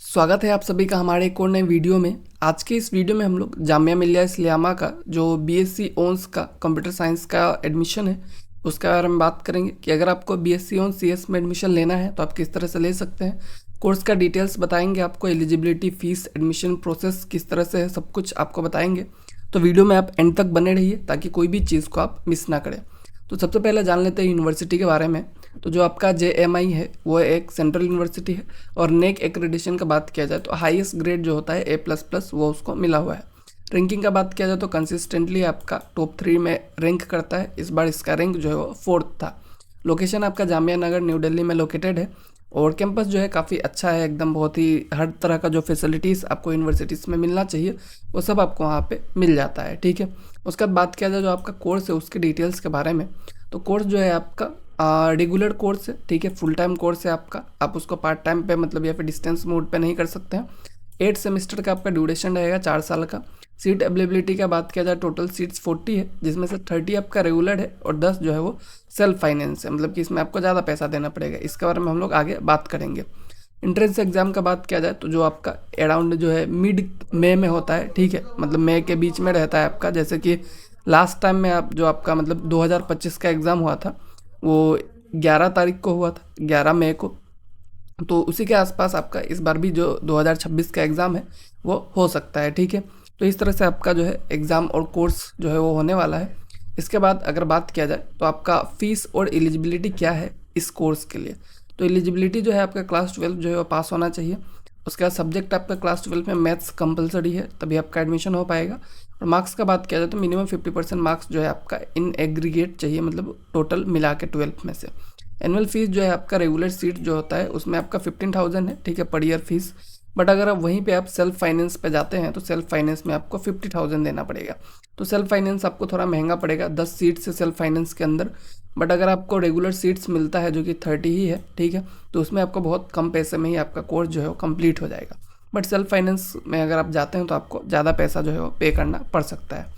स्वागत है आप सभी का हमारे एक और नए वीडियो में। आज के इस वीडियो में हम लोग जामिया मिलिया इस्लामिया का जो बीएससी ऑनर्स का कंप्यूटर साइंस का एडमिशन है उसके बारे में बात करेंगे कि अगर आपको बीएससी ऑन सीएस में एडमिशन लेना है तो आप किस तरह से ले सकते हैं। कोर्स का डिटेल्स बताएंगे आपको, एलिजिबिलिटी, फीस, एडमिशन प्रोसेस किस तरह से है, सब कुछ आपको बताएंगे। तो वीडियो में आप एंड तक बने रहिए ताकि कोई भी चीज़ को आप मिस ना करें। तो सबसे पहले जान लेते हैं यूनिवर्सिटी के बारे में। तो जो आपका JMI है वो एक सेंट्रल यूनिवर्सिटी है और नेक एक्रेडिटेशन का बात किया जाए तो हाईएस्ट ग्रेड जो होता है A++ वो उसको मिला हुआ है। रैंकिंग का बात किया जाए तो कंसिस्टेंटली आपका टॉप 3 में रैंक करता है। इस बार इसका रैंक जो है वो 4th था। लोकेशन आपका जामिया नगर न्यू दिल्ली में लोकेटेड है और कैंपस जो है काफ़ी अच्छा है, एकदम बहुत ही हर तरह का जो फैसिलिटीज़ आपको यूनिवर्सिटीज़ में मिलना चाहिए वो सब आपको वहाँ पे मिल जाता है। ठीक है, उसके बाद बात किया जाए जो आपका कोर्स है उसके डिटेल्स के बारे में। तो कोर्स जो है आपका रेगुलर कोर्स है, ठीक है, फुल टाइम कोर्स है आपका। आप उसको पार्ट टाइम पे मतलब या फिर डिस्टेंस मोड पे नहीं कर सकते हैं। 8 सेमेस्टर का आपका ड्यूरेशन रहेगा, 4 साल का। सीट अवेलेबिलिटी का बात किया जाए टोटल सीट्स 40 है, जिसमें से 30 आपका रेगुलर है और 10 जो है वो सेल्फ फाइनेंस है, मतलब कि इसमें आपको ज़्यादा पैसा देना पड़ेगा। इसके बारे में हम लोग आगे बात करेंगे। इंट्रेंस एग्जाम का बात किया जाए तो जो आपका अराउंड जो है मिड मई में होता है, ठीक है, मतलब मई के बीच में रहता है आपका। जैसे कि लास्ट टाइम में आप जो आपका मतलब 2025 का एग्ज़ाम हुआ था वो 11 तारीख को हुआ था, 11 मई को। तो उसी के आसपास आपका इस बार भी जो 2026 का एग्ज़ाम है वो हो सकता है। ठीक है, तो इस तरह से आपका जो है एग्ज़ाम और कोर्स जो है वो होने वाला है। इसके बाद अगर बात किया जाए तो आपका फ़ीस और एलिजिबिलिटी क्या है इस कोर्स के लिए। तो एलिजिबिलिटी जो है आपका क्लास 12 जो है वो पास होना चाहिए। उसके बाद सब्जेक्ट आपका क्लास 12 में मैथ्स कंपलसरी है, तभी आपका एडमिशन हो पाएगा। और मार्क्स का बात किया जाए तो मिनिमम 50% मार्क्स जो है आपका इन एग्रीगेट चाहिए, मतलब टोटल मिला के 12th में से। एनुअल फीस जो है आपका रेगुलर सीट जो होता है उसमें आपका 15,000 है, ठीक है, पर ईयर फीस। बट अगर आप वहीं पे आप सेल्फ फाइनेंस पे जाते हैं तो सेल्फ फाइनेंस में आपको 50,000 देना पड़ेगा। तो सेल्फ फाइनेंस आपको थोड़ा महंगा पड़ेगा, 10 सीट से सेल्फ फाइनेंस के अंदर। बट अगर आपको रेगुलर सीट्स मिलता है जो कि 30 ही है, ठीक है, तो उसमें आपको बहुत कम पैसे में ही आपका कोर्स जो है वो कंप्लीट हो जाएगा। बट सेल्फ फाइनेंस में अगर आप जाते हैं तो आपको ज़्यादा पैसा जो है वो पे करना पड़ सकता है।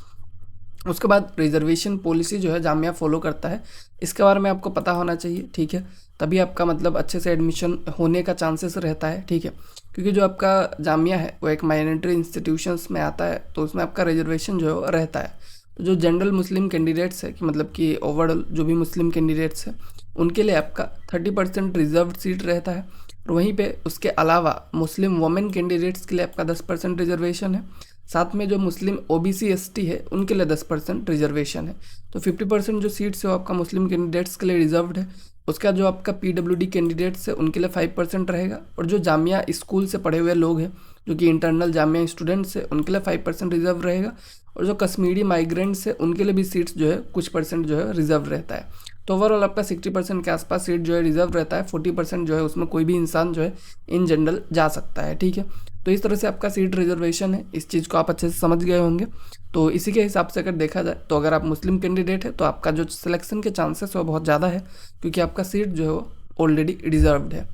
उसके बाद रिजर्वेशन पॉलिसी जो है जामिया फॉलो करता है, इसके बारे में आपको पता होना चाहिए, ठीक है, तभी आपका मतलब अच्छे से एडमिशन होने का चांसेस रहता है। ठीक है, क्योंकि जो आपका जामिया है वो एक माइनॉरिटी इंस्टीट्यूशंस में आता है तो उसमें आपका रिजर्वेशन जो है वो रहता है। तो जो जनरल मुस्लिम कैंडिडेट्स है कि मतलब कि ओवरऑल जो भी मुस्लिम कैंडिडेट्स हैं उनके लिए आपका 30% रिजर्व सीट रहता है। और वहीं पे उसके अलावा मुस्लिम वुमेन कैंडिडेट्स के लिए आपका 10% रिजर्वेशन है। साथ में जो मुस्लिम OBC ST है उनके लिए 10% रिजर्वेशन है। तो 50% जो सीट्स है वो आपका मुस्लिम कैंडिडेट्स के लिए रिजर्व्ड है। उसका जो आपका PWD कैंडिडेट्स है उनके लिए 5% रहेगा। और जो जामिया स्कूल से पढ़े हुए लोग हैं जो कि इंटरनल जामिया स्टूडेंट्स है उनके लिए 5% रिजर्व रहेगा। और जो कश्मीरी माइग्रेंट्स है उनके लिए भी सीट्स जो है कुछ परसेंट जो है रिजर्व रहता है। तो ओवरऑल आपका 60% के आसपास सीट जो है रिजर्व रहता है। 40% जो है उसमें कोई भी इंसान जो है इन जनरल जा सकता है। ठीक है, तो इस तरह से आपका सीट रिजर्वेशन है, इस चीज़ को आप अच्छे से समझ गए होंगे। तो इसी के हिसाब से अगर देखा जाए तो अगर आप मुस्लिम कैंडिडेट है तो आपका जो सिलेक्शन के चांसेस है वो बहुत ज़्यादा है, क्योंकि आपका सीट जो है वो ऑलरेडी रिजर्व्ड है।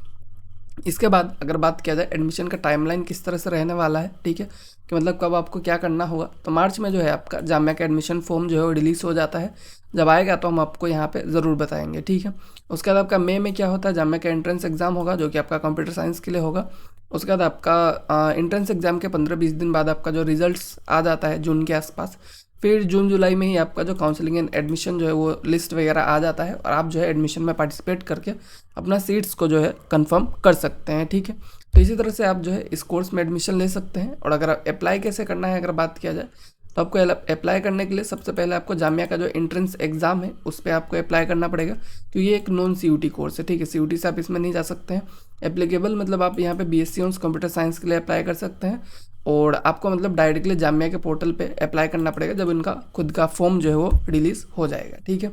इसके बाद अगर बात किया जाए एडमिशन का टाइमलाइन किस तरह से रहने वाला है, ठीक है, कि मतलब कब आपको क्या करना होगा। तो मार्च में जो है आपका जामिया का एडमिशन फॉर्म जो है वो रिलीज़ हो जाता है। जब आएगा तो हम आपको यहाँ पे ज़रूर बताएंगे। ठीक है, उसके बाद आपका मई में क्या होता है, जामिया का एंट्रेंस एग्ज़ाम होगा जो कि आपका कंप्यूटर साइंस के लिए होगा। उसके बाद आपका एंट्रेंस एग्ज़ाम के 15-20 दिन बाद आपका जो रिजल्ट्स आ जाता है जून के आसपास। फिर जून जुलाई में ही आपका जो काउंसलिंग एंड एडमिशन जो है वो लिस्ट वगैरह आ जाता है और आप जो है एडमिशन में पार्टिसिपेट करके अपना सीट्स को जो है कंफर्म कर सकते हैं। ठीक है, तो इसी तरह से आप जो है इस कोर्स में एडमिशन ले सकते हैं। और अगर अप्लाई कैसे करना है अगर बात किया जाए तो आपको अप्लाई करने के लिए सबसे पहले आपको जामिया का जो एंट्रेंस एग्ज़ाम है उस पर आपको अप्लाई करना पड़ेगा, क्योंकि ये एक नॉन CUT कोर्स है। ठीक है, CUT से आप इसमें नहीं जा सकते हैं। एप्लीकेबल मतलब आप यहाँ पे BSc ऑनर्स कंप्यूटर साइंस के लिए अप्लाई कर सकते हैं और आपको मतलब डायरेक्टली जामिया के पोर्टल पे अप्लाई करना पड़ेगा जब इनका खुद का फॉर्म जो है वो रिलीज़ हो जाएगा। ठीक है,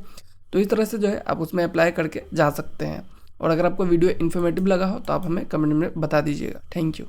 तो इस तरह से जो है आप उसमें अप्लाई करके जा सकते हैं। और अगर आपको वीडियो इन्फॉर्मेटिव लगा हो तो आप हमें कमेंट में बता दीजिएगा। Thank you.